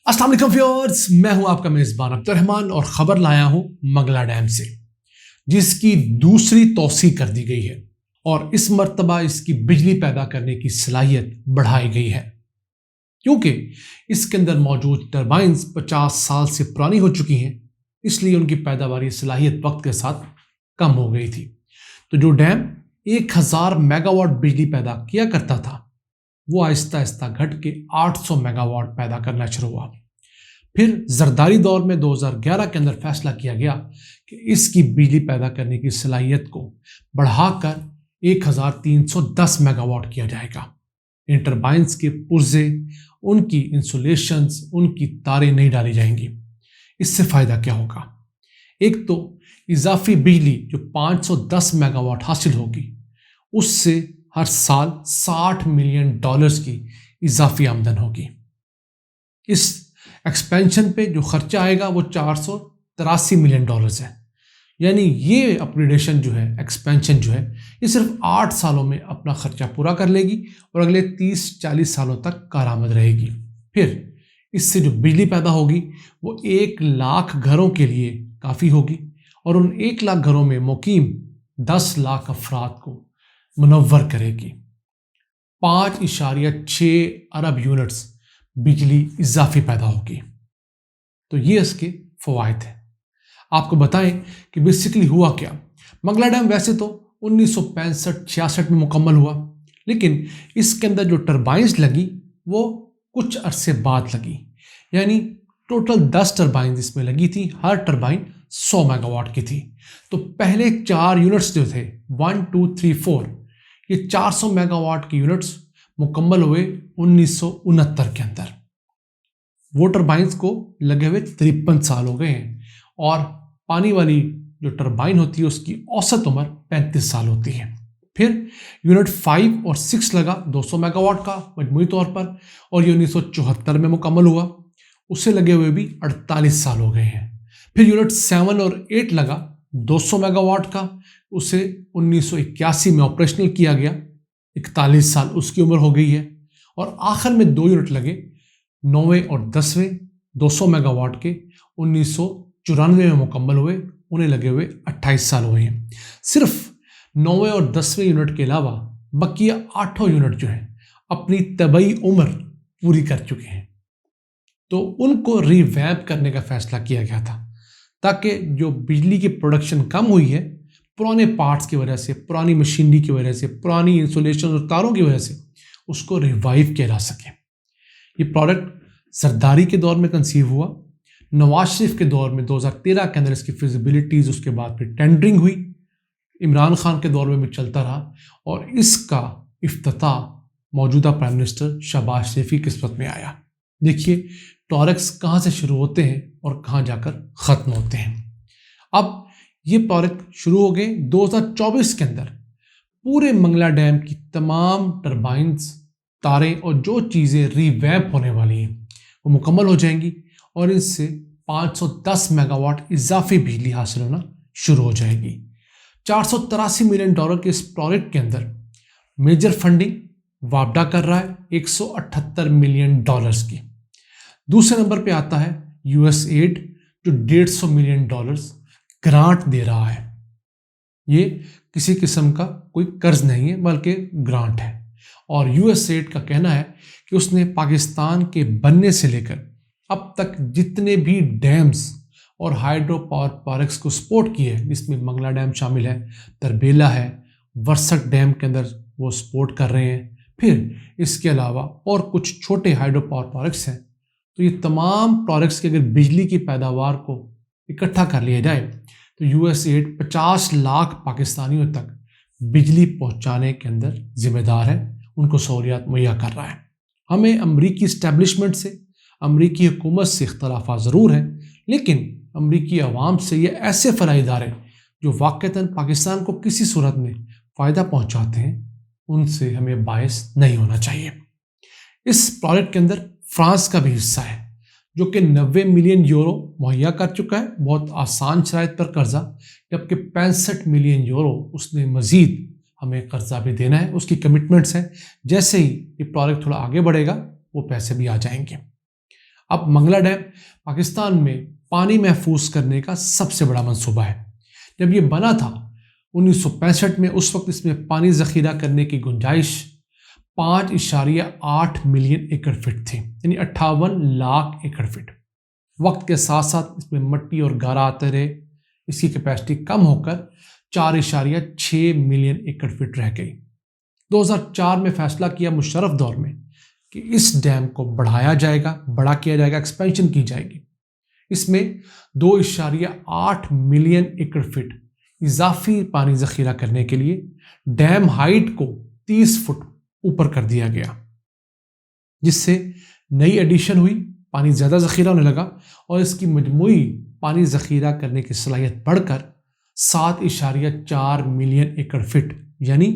अस्सलाम वालेकुम व्यूअर्स, मैं हूं आपका मेजबान अब्दुर्रहमान और खबर लाया हूं मंगला डैम से, जिसकी दूसरी तौसी कर दी गई है और इस मर्तबा इसकी बिजली पैदा करने की सलाहियत बढ़ाई गई है, क्योंकि इसके अंदर मौजूद टरबाइंस 50 साल से पुरानी हो चुकी हैं, इसलिए उनकी पैदावारी सलाहियत वक्त के साथ कम हो गई थी। तो जो डैम 1000 मेगावाट बिजली पैदा किया करता था, वो आहिस्ता आहिस्ता घट के 800 मेगावाट पैदा करना शुरू हुआ। फिर जरदारी दौर में 2011 के अंदर फैसला किया गया कि इसकी बिजली पैदा करने की सलाहियत को बढ़ाकर 1310 मेगावाट किया जाएगा। इन टरबाइंस के पुर्जे, उनकी इंसुलेशंस, उनकी तारें नहीं डाली जाएंगी। इससे फ़ायदा क्या होगा? एक तो इजाफी बिजली जो 510 मेगावाट हासिल होगी, उससे हर साल $60 मिलियन की इजाफी आमदन होगी। इस एक्सपेंशन पे जो खर्चा आएगा वो $483 मिलियन है। यानी ये अपग्रेडेशन जो है, एक्सपेंशन जो है, ये सिर्फ 8 सालों में अपना खर्चा पूरा कर लेगी और अगले 30-40 सालों तक कारआमद रहेगी। फिर इससे जो बिजली पैदा होगी वो 1 लाख घरों के लिए काफ़ी होगी और उन 1 लाख घरों में मुकीम 10 लाख अफराद को मुनव्वर करेगी। 5.6 अरब यूनिट्स बिजली इजाफी पैदा होगी। तो ये इसके फ़वाइद हैं। आपको बताएं कि बेसिकली हुआ क्या। मंगला डैम वैसे तो 1965-66 में मुकम्मल हुआ, लेकिन इसके अंदर जो टरबाइंस लगी वो कुछ अरसे बाद लगी। यानी टोटल 10 टरबाइन इसमें लगी थी, हर टरबाइन 100 मेगावाट की थी। तो पहले 4 यूनिट्स जो थे 1, 2, 3, 4, ये 400 मेगावाट के यूनिट्स मुकम्मल हुए 1969 के अंदर। वो टरबाइंस को लगे हुए 53 साल हो गए हैं और पानी वाली जो टरबाइन होती है उसकी औसत उम्र 35 साल होती है। फिर यूनिट 5 और 6 लगा 200 मेगावाट का मजमूई तौर पर, और ये 1974 में मुकम्मल हुआ। उसे लगे हुए भी 48 साल हो गए हैं। फिर यूनिट 7 और 8 लगा 200 मेगावाट का, उसे 1981 में ऑपरेशनल किया गया, 41 साल उसकी उम्र हो गई है। और आखिर में 2 यूनिट लगे 9वें और 10वें 200 मेगावाट के, 1994 में मुकम्मल हुए, उन्हें लगे हुए 28 साल हुए हैं। सिर्फ 9वें और 10वें यूनिट के अलावा बकिया 8 यूनिट जो हैं अपनी तबई उम्र पूरी कर चुके हैं। तो उनको रिवैम्प करने का फैसला किया गया था, ताकि जो बिजली की प्रोडक्शन कम हुई है पुराने पार्ट्स की वजह से, पुरानी मशीनरी की वजह से, पुरानी इंसुलेशन और तारों की वजह से, उसको रिवाइव किया जा सके। ये प्रोडक्ट जरदारी के दौर में कंसीव हुआ, नवाज शरीफ के दौर में 2013 के अंदर इसकी फिजिबिलिटीज़, उसके बाद फिर टेंडरिंग हुई, इमरान खान के दौर में भी चलता रहा और इसका इफ्तिताह मौजूदा प्राइम मिनिस्टर शहबाज शरीफ की किस्मत में आया। देखिए टॉरेक्स कहाँ से शुरू होते हैं और कहाँ जाकर ख़त्म होते हैं। अब ये प्रोजेक्ट शुरू हो गए 2024 के अंदर। पूरे मंगला डैम की तमाम टरबाइंस, तारें और जो चीज़ें रिवैम्प होने वाली हैं वो मुकम्मल हो जाएंगी और इससे 510 मेगावाट इजाफी बिजली हासिल होना शुरू हो जाएगी। $483 मिलियन के इस प्रोजेक्ट के अंदर मेजर फंडिंग वापडा कर रहा है 178 मिलियन की। दूसरे नंबर पे आता है USAID जो 150 मिलियन ग्रांट दे रहा है। ये किसी किस्म का कोई कर्ज नहीं है बल्कि ग्रांट है। और USAID का कहना है कि उसने पाकिस्तान के बनने से लेकर अब तक जितने भी डैम्स और हाइड्रो पावर प्रोजेक्ट्स को सपोर्ट किए हैं, जिसमें मंगला डैम शामिल है, तरबेला है, वर्सक डैम के अंदर वो सपोर्ट कर रहे हैं, फिर इसके अलावा और कुछ छोटे हाइड्रो पावर प्रोजेक्ट्स हैं। तो ये तमाम प्रोजेक्ट्स की अगर बिजली की पैदावार को इकट्ठा कर लिया जाए तो USAID 50 लाख पाकिस्तानियों तक बिजली पहुंचाने के अंदर जिम्मेदार है, उनको सहूलियात मुहैया कर रहा है। हमें अमरीकी इस्टेब्लिशमेंट से, अमरीकी हुकूमत से इख्तलाफात ज़रूर हैं, लेकिन अमरीकी अवाम से ये ऐसे फलाही इदारे जो वाक़तन पाकिस्तान को किसी सूरत में फ़ायदा पहुंचाते हैं, उनसे हमें बायस नहीं होना चाहिए। इस प्रोजेक्ट के अंदर फ्रांस का भी हिस्सा है, जो कि 90 मिलियन यूरो मुहैया कर चुका है, बहुत आसान शराइत पर कर्जा, जबकि 65 मिलियन यूरो उसने मज़ीद हमें कर्जा भी देना है, उसकी कमिटमेंट्स हैं। जैसे ही ये प्रोजेक्ट थोड़ा आगे बढ़ेगा वो पैसे भी आ जाएंगे। اب منگلا ڈیم پاکستان میں پانی محفوظ کرنے کا سب سے بڑا منصوبہ ہے۔ جب یہ بنا تھا 1965 میں، اس وقت اس میں پانی ذخیرہ کرنے کی گنجائش 5.8 ملین ایکڑ فٹ تھی، یعنی 58 لاکھ ایکڑ فٹ۔ وقت کے ساتھ ساتھ اس میں مٹی اور گارا آتے رہے، اس کی کیپیسٹی کم ہو کر 4.6 ملین ایکڑ فٹ رہ گئی۔ 2004 میں فیصلہ کیا مشرف دور میں کہ اس ڈیم کو بڑھایا جائے گا، بڑا کیا جائے گا، ایکسپینشن کی جائے گی۔ اس میں 2.8 ملین ایکڑ فٹ اضافی پانی ذخیرہ کرنے کے لیے ڈیم ہائٹ کو 30 فٹ اوپر کر دیا گیا، جس سے نئی ایڈیشن ہوئی، پانی زیادہ ذخیرہ ہونے لگا اور اس کی مجموعی پانی ذخیرہ کرنے کی صلاحیت بڑھ کر 7.4 ملین ایکڑ فٹ یعنی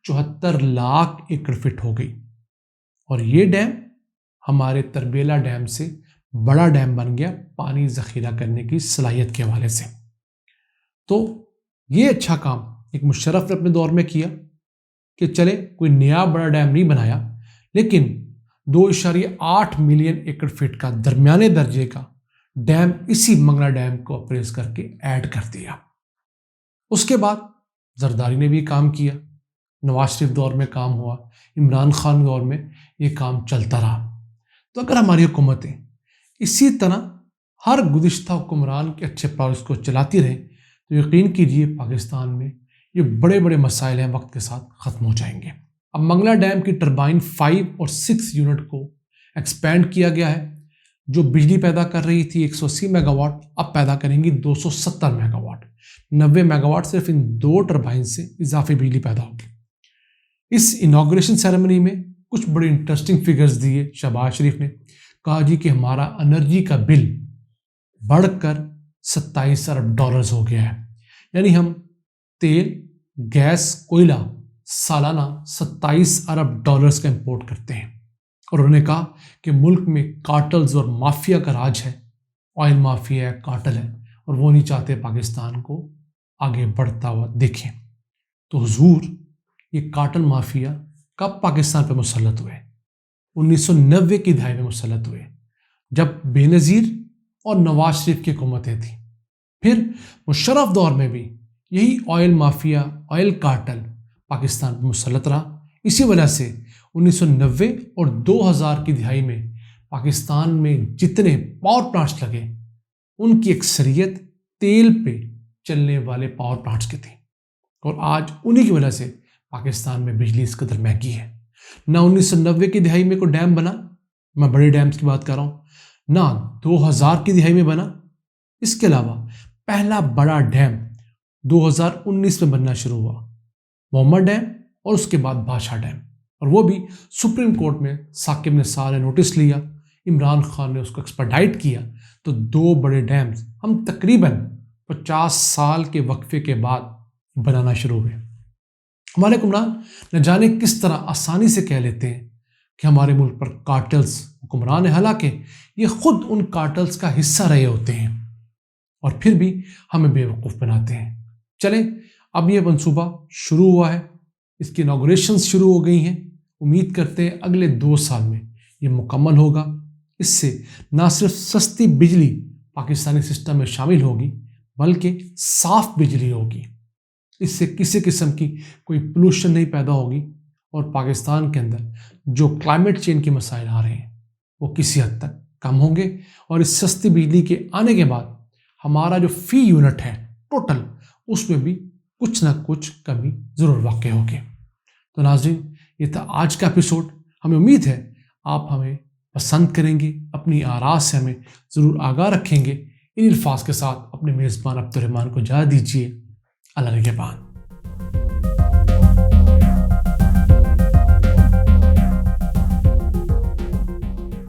74 لاکھ ایکڑ فٹ ہو گئی، اور یہ ڈیم ہمارے تربیلا ڈیم سے بڑا ڈیم بن گیا پانی ذخیرہ کرنے کی صلاحیت کے حوالے سے۔ تو یہ اچھا کام ایک مشرف نے اپنے دور میں کیا کہ چلے کوئی نیا بڑا ڈیم نہیں بنایا، لیکن 2.8 ملین ایکڑ فٹ کا درمیانے درجے کا ڈیم اسی منگلا ڈیم کو اپریز کر کے ایڈ کر دیا۔ اس کے بعد زرداری نے بھی کام کیا، نواز شریف دور میں کام ہوا، عمران خان دور میں یہ کام چلتا رہا۔ تو اگر ہماری حکومتیں اسی طرح ہر گزشتہ حکمران کے اچھے پروجیکٹس کو چلاتی رہیں تو یقین کیجیے پاکستان میں یہ بڑے بڑے مسائل ہیں وقت کے ساتھ ختم ہو جائیں گے۔ اب منگلا ڈیم کی ٹربائن 5 اور 6 یونٹ کو ایکسپینڈ کیا گیا ہے، جو بجلی پیدا کر رہی تھی 180 میگا واٹ، اب پیدا کریں گی 270 میگا واٹ۔ 90 میگا واٹ صرف ان 2 ٹربائن سے اضافی بجلی پیدا ہوگی۔ اس انوگریشن سیریمنی میں کچھ بڑے انٹرسٹنگ فگرز دیے شہباز شریف نے، کہا جی کہ ہمارا انرجی کا بل بڑھ کر $27 ارب ہو گیا ہے، یعنی ہم تیل، گیس، کوئلہ سالانہ $27 ارب کا امپورٹ کرتے ہیں۔ اور انہوں نے کہا کہ ملک میں کارٹلز اور مافیا کا راج ہے، آئل مافیا ہے، کارٹل ہے، اور وہ نہیں چاہتے پاکستان کو آگے بڑھتا ہوا دیکھیں۔ تو حضور یہ کارٹل مافیا کب پاکستان پہ مسلط ہوئے؟ 1990 کی دہائی میں مسلط ہوئے، جب بے نظیر اور نواز شریف کی حکومتیں تھیں۔ پھر مشرف دور میں بھی یہی oil mafia, oil cartel Pakistan پہ مسلط رہا۔ اسی وجہ سے 1990 اور 2000 کی دہائی میں پاکستان میں جتنے پاور پلانٹس لگے ان کی اکثریت تیل پہ چلنے والے پاور پلانٹس کی تھی، اور آج انہی کی وجہ سے پاکستان میں بجلی اس قدر مہنگی ہے۔ نہ 1990 کی دہائی میں کوئی ڈیم بنا، میں بڑے ڈیمز کی بات کر رہا ہوں، نہ 2000 کی دہائی میں بنا۔ اس کے علاوہ پہلا بڑا ڈیم 2019 میں بننا شروع ہوا، محمد ڈیم، اور اس کے بعد بادشاہ ڈیم، اور وہ بھی سپریم کورٹ میں ثاقب نے سارے نوٹس لیا، عمران خان نے اس کو ایکسپیڈائٹ کیا، تو 2 بڑے ڈیمز ہم تقریباً 50 سال کے وقفے کے بعد بنانا شروع ہوئے۔ ہمارے حکمران نہ جانے کس طرح آسانی سے کہہ لیتے ہیں کہ ہمارے ملک پر کارٹلز حکمران ہیں، حالانکہ یہ خود ان کارٹلز کا حصہ رہے ہوتے ہیں، اور پھر بھی ہمیں بیوقوف بناتے ہیں۔ چلیں، اب یہ منصوبہ شروع ہوا ہے، اس کی انوگریشنز شروع ہو گئی ہیں، امید کرتے ہیں اگلے 2 سال میں یہ مکمل ہوگا۔ اس سے نہ صرف سستی بجلی پاکستانی سسٹم میں شامل ہوگی بلکہ صاف بجلی ہوگی، اس سے کسی قسم کی کوئی پولوشن نہیں پیدا ہوگی، اور پاکستان کے اندر جو کلائمیٹ چینج کے مسائل آ رہے ہیں وہ کسی حد تک کم ہوں گے، اور اس سستی بجلی کے آنے کے بعد ہمارا جو فی یونٹ ہے ٹوٹل، اس میں بھی کچھ نہ کچھ کمی ضرور واقع ہوگی۔ تو ناظرین، یہ تھا آج کا ایپیسوڈ۔ ہمیں امید ہے آپ ہمیں پسند کریں گے، اپنی آراء سے ہمیں ضرور آگاہ رکھیں گے۔ ان الفاظ کے ساتھ اپنے میزبان عبدالرحمان کو اجازت دیجیے۔ اللہ نگہبان۔